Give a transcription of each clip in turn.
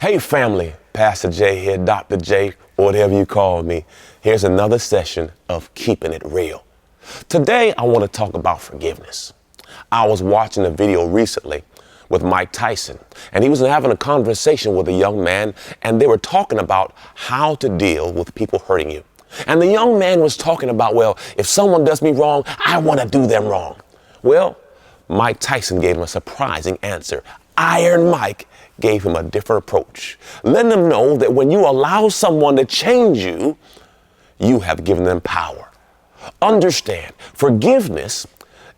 Hey family, Pastor J here, Dr. J, or whatever you call me. Here's another session of Keeping It Real. Today I want to talk about forgiveness. I was watching a video recently with Mike Tyson, and he was having a conversation with a young man, and they were talking about how to deal with people hurting you. And the young man was talking about, well, if someone does me wrong, I want to do them wrong. Well, Mike Tyson gave him a surprising answer. Iron Mike gave him a different approach, letting him know that when you allow someone to change you, you have given them power. Understand, forgiveness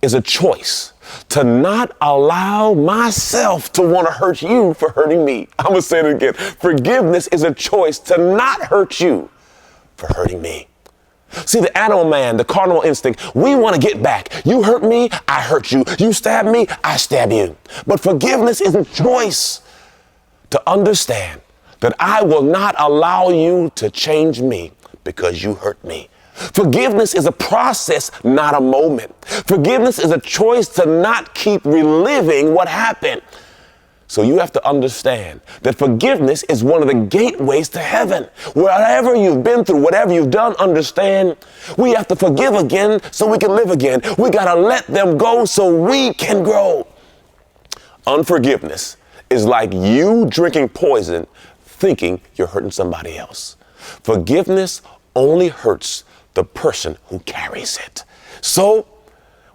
is a choice to not allow myself to want to hurt you for hurting me. I'm going to say it again. Forgiveness is a choice to not hurt you for hurting me. See, the animal man, the carnal instinct, we want to get back. You hurt me, I hurt you. You stab me, I stab you. But forgiveness is a choice to understand that I will not allow you to change me because you hurt me. Forgiveness is a process, not a moment. Forgiveness is a choice to not keep reliving what happened. So you have to understand that forgiveness is one of the gateways to heaven. Whatever you've been through, whatever you've done, understand, we have to forgive again so we can live again. We got to let them go so we can grow. Unforgiveness is like you drinking poison thinking you're hurting somebody else. Forgiveness only hurts the person who carries it. So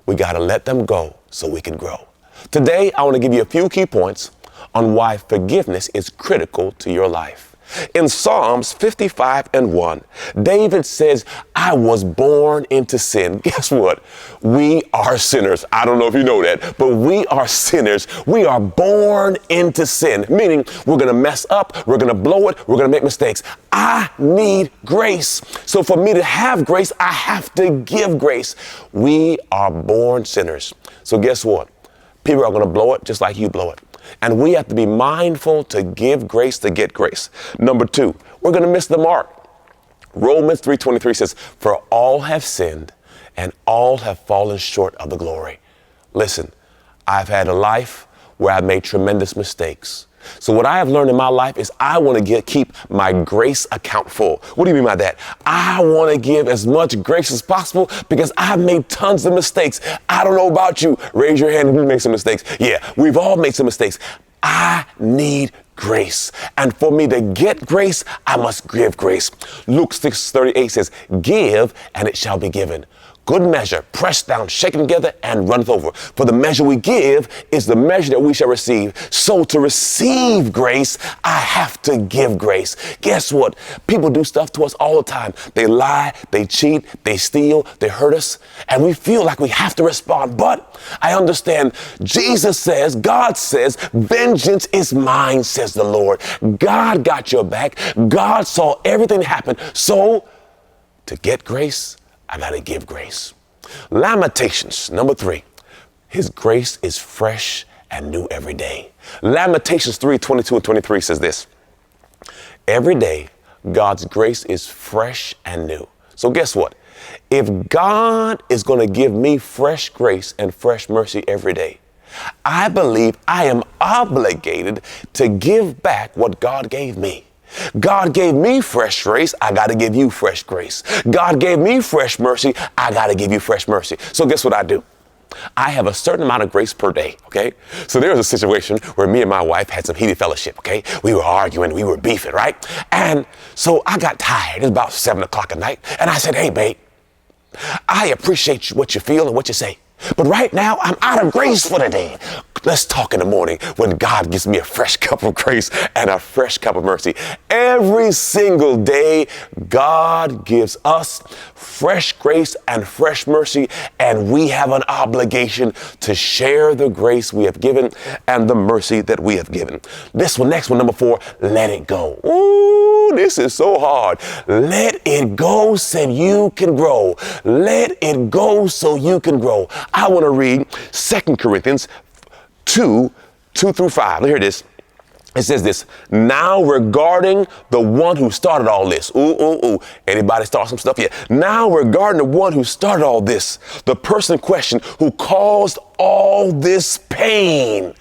we got to let them go so we can grow. Today, I want to give you a few key points on why forgiveness is critical to your life. In Psalms 55:1, David says, I was born into sin. Guess what? We are sinners. I don't know if you know that, but we are sinners. We are born into sin, meaning we're going to mess up, we're going to blow it, we're going to make mistakes. I need grace. So for me to have grace, I have to give grace. We are born sinners. So guess what? People are going to blow it just like you blow it. And we have to be mindful to give grace to get grace. Number two, we're going to miss the mark. Romans 3:23 says, for all have sinned and all have fallen short of the glory. Listen, I've had a life where I've made tremendous mistakes. So what I have learned in my life is I want to keep my grace account full. What do you mean by that? I want to give as much grace as possible because I've made tons of mistakes. I don't know about you. Raise your hand if you make some mistakes. Yeah, we've all made some mistakes. I need grace. And for me to get grace, I must give grace. Luke 6:38 says, give and it shall be given. Good measure, pressed down, shaken together, and runneth over. For the measure we give is the measure that we shall receive. So to receive grace, I have to give grace. Guess what? People do stuff to us all the time. They lie, they cheat, they steal, they hurt us, and we feel like we have to respond. But I understand Jesus says, God says, vengeance is mine, says the Lord. God got your back. God saw everything happen. So to get grace, I got to give grace. Lamentations, number 3. His grace is fresh and new every day. Lamentations 3:22 and 23 says this. Every day, God's grace is fresh and new. So guess what? If God is going to give me fresh grace and fresh mercy every day, I believe I am obligated to give back what God gave me. God gave me fresh grace, I got to give you fresh grace. God gave me fresh mercy, I got to give you fresh mercy. So guess what I do? I have a certain amount of grace per day, okay? So there was a situation where me and my wife had some heated fellowship, okay? We were arguing, we were beefing, right? And so I got tired. It was about 7 o'clock at night. And I said, hey, babe, I appreciate what you feel and what you say. But right now, I'm out of grace for the day. Let's talk in the morning when God gives me a fresh cup of grace and a fresh cup of mercy. Every single day, God gives us fresh grace and fresh mercy, and we have an obligation to share the grace we have given and the mercy that we have given. This one, next one, number 4, let it go. Ooh, this is so hard. Let it go so you can grow. Let it go so you can grow. I want to read 2 Corinthians 2:2-5. Hear this. It says this, now regarding the one who started all this. Anybody start some stuff? Yeah. Now regarding the one who started all this, the person in question who caused all this pain.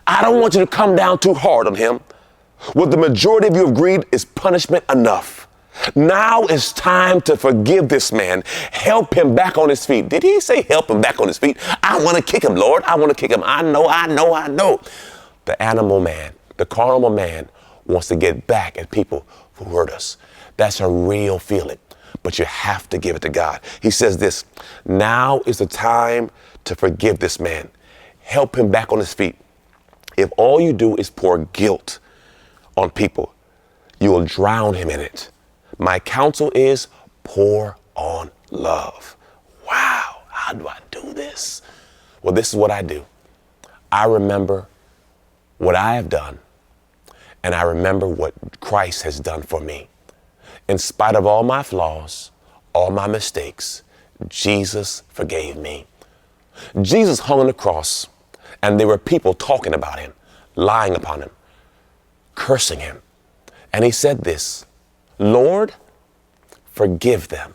I don't want you to come down too hard on him. What the majority of you have agreed is punishment enough. Now it's time to forgive this man. Help him back on his feet. Did he say help him back on his feet? I want to kick him, Lord. I want to kick him. I know. The animal man, the carnal man wants to get back at people who hurt us. That's a real feeling, but you have to give it to God. He says this, now is the time to forgive this man. Help him back on his feet. If all you do is pour guilt on people, you will drown him in it. My counsel is pour on love. Wow, how do I do this? Well, this is what I do. I remember what I have done, and I remember what Christ has done for me. In spite of all my flaws, all my mistakes, Jesus forgave me. Jesus hung on the cross, and there were people talking about him, lying upon him, cursing him. And he said this, Lord, forgive them,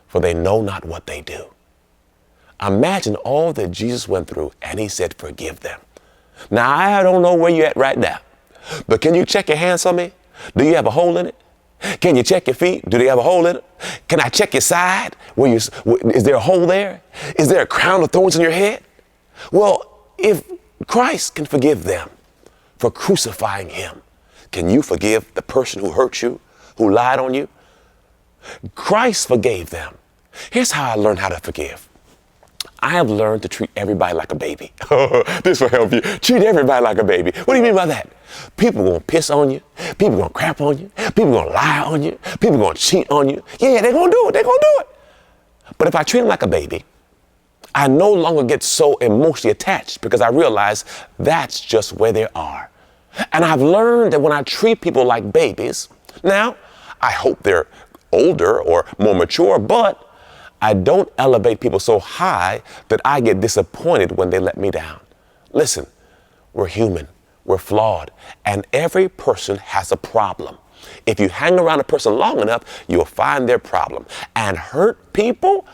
for they know not what they do. Imagine all that Jesus went through, and he said, forgive them. Now, I don't know where you're at right now, but can you check your hands on me? Do you have a hole in it? Can you check your feet? Do they have a hole in it? Can I check your side? Is there a hole there? Is there a crown of thorns in your head? Well, if Christ can forgive them for crucifying him, can you forgive the person who hurt you, who lied on you? Christ forgave them. Here's how I learned how to forgive. I have learned to treat everybody like a baby. This will help you. Treat everybody like a baby. What do you mean by that? People gonna piss on you. People gonna crap on you. People gonna lie on you. People gonna cheat on you. Yeah, they're gonna do it. They're gonna do it. But if I treat them like a baby, I no longer get so emotionally attached because I realize that's just where they are. And I've learned that when I treat people like babies, now I hope they're older or more mature, but I don't elevate people so high that I get disappointed when they let me down. Listen, we're human, we're flawed, and every person has a problem. If you hang around a person long enough, you'll find their problem. And hurt people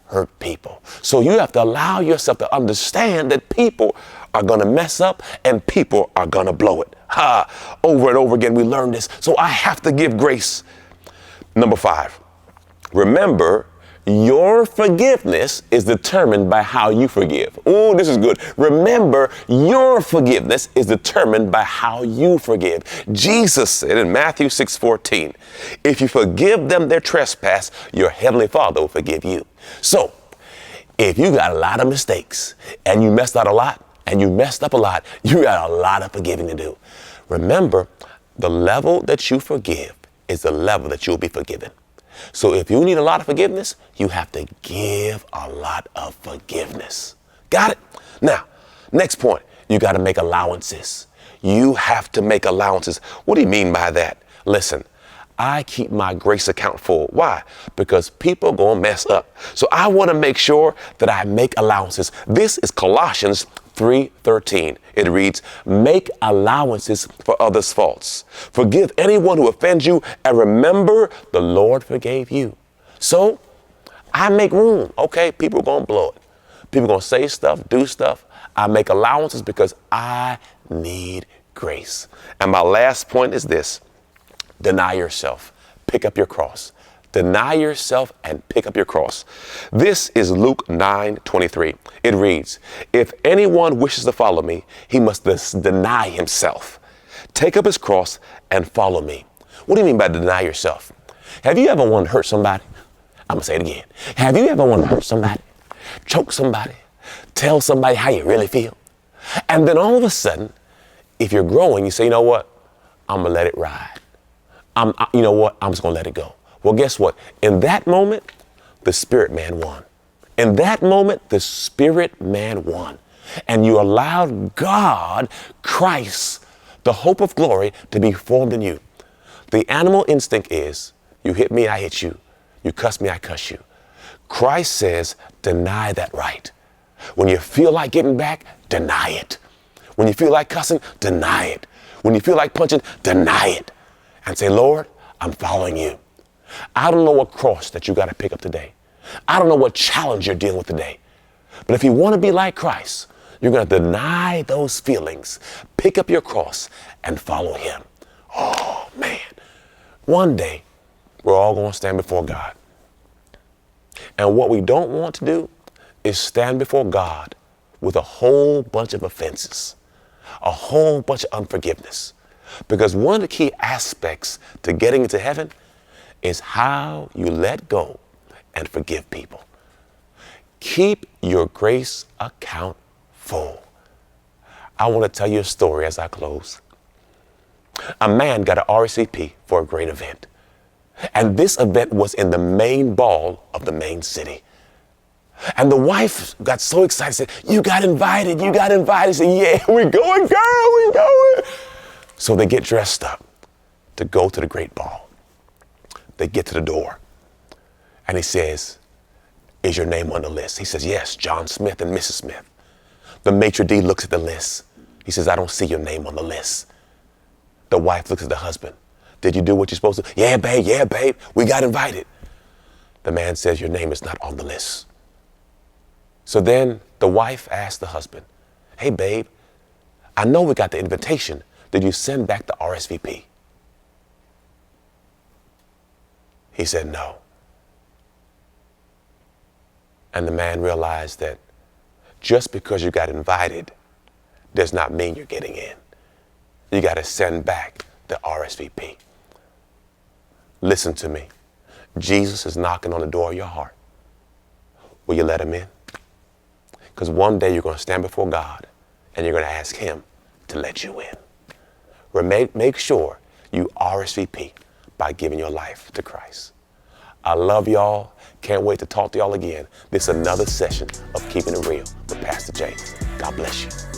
hurt people. So you have to allow yourself to understand that people are going to mess up and people are going to blow it. Over and over again, we learn this. So I have to give grace. Number 5, remember, your forgiveness is determined by how you forgive. Oh, this is good. Remember, your forgiveness is determined by how you forgive. Jesus said in Matthew 6:14, if you forgive them their trespass, your heavenly Father will forgive you. So, if you got a lot of mistakes and you messed out a lot and you messed up a lot, you got a lot of forgiving to do. Remember, the level that you forgive is the level that you'll be forgiven. So if you need a lot of forgiveness, you have to give a lot of forgiveness. Got it? Now, next point, you got to make allowances. You have to make allowances. What do you mean by that? Listen, I keep my grace account full. Why? Because people are going to mess up. So I want to make sure that I make allowances. This is Colossians 3:13. It reads, make allowances for others' faults. Forgive anyone who offends you, and remember the Lord forgave you. So I make room. Okay, people are going to blow it. People are going to say stuff, do stuff. I make allowances because I need grace. And my last point is this. Deny yourself. Pick up your cross. Deny yourself and pick up your cross. This is Luke 9:23. It reads, if anyone wishes to follow me, he must deny himself, take up his cross and follow me. What do you mean by deny yourself? Have you ever wanted to hurt somebody? I'm going to say it again. Have you ever wanted to hurt somebody, choke somebody, tell somebody how you really feel? And then all of a sudden, if you're growing, you say, you know what? I'm going to let it ride. You know what? I'm just going to let it go. Well, guess what? In that moment, the spirit man won. In that moment, the spirit man won. And you allowed God, Christ, the hope of glory, to be formed in you. The animal instinct is, you hit me, I hit you. You cuss me, I cuss you. Christ says, deny that right. When you feel like getting back, deny it. When you feel like cussing, deny it. When you feel like punching, deny it. And say, Lord, I'm following you. I don't know what cross that you got to pick up today. I don't know what challenge you're dealing with today. But if you want to be like Christ, you're going to deny those feelings, pick up your cross, and follow him. Oh, man. One day, we're all going to stand before God. And what we don't want to do is stand before God with a whole bunch of offenses, a whole bunch of unforgiveness. Because one of the key aspects to getting into heaven is how you let go and forgive people. Keep your grace account full. I want to tell you a story as I close. A man got an RSVP for a great event. And this event was in the main ball of the main city. And the wife got so excited, said, you got invited, you got invited. Said, yeah, we're going, girl, we're going. So they get dressed up to go to the great ball. They get to the door. And he says, is your name on the list? He says, yes, John Smith and Mrs. Smith. The maitre d' looks at the list. He says, I don't see your name on the list. The wife looks at the husband. Did you do what you're supposed to? Yeah, babe, we got invited. The man says, your name is not on the list. So then the wife asked the husband, hey, babe, I know we got the invitation. Did you send back the RSVP? He said, no. And the man realized that just because you got invited does not mean you're getting in. You got to send back the RSVP. Listen to me. Jesus is knocking on the door of your heart. Will you let him in? Because one day you're going to stand before God and you're going to ask him to let you in. Make sure you RSVP by giving your life to Christ. I love y'all. Can't wait to talk to y'all again. This is another session of Keeping It Real with Pastor J. God bless you.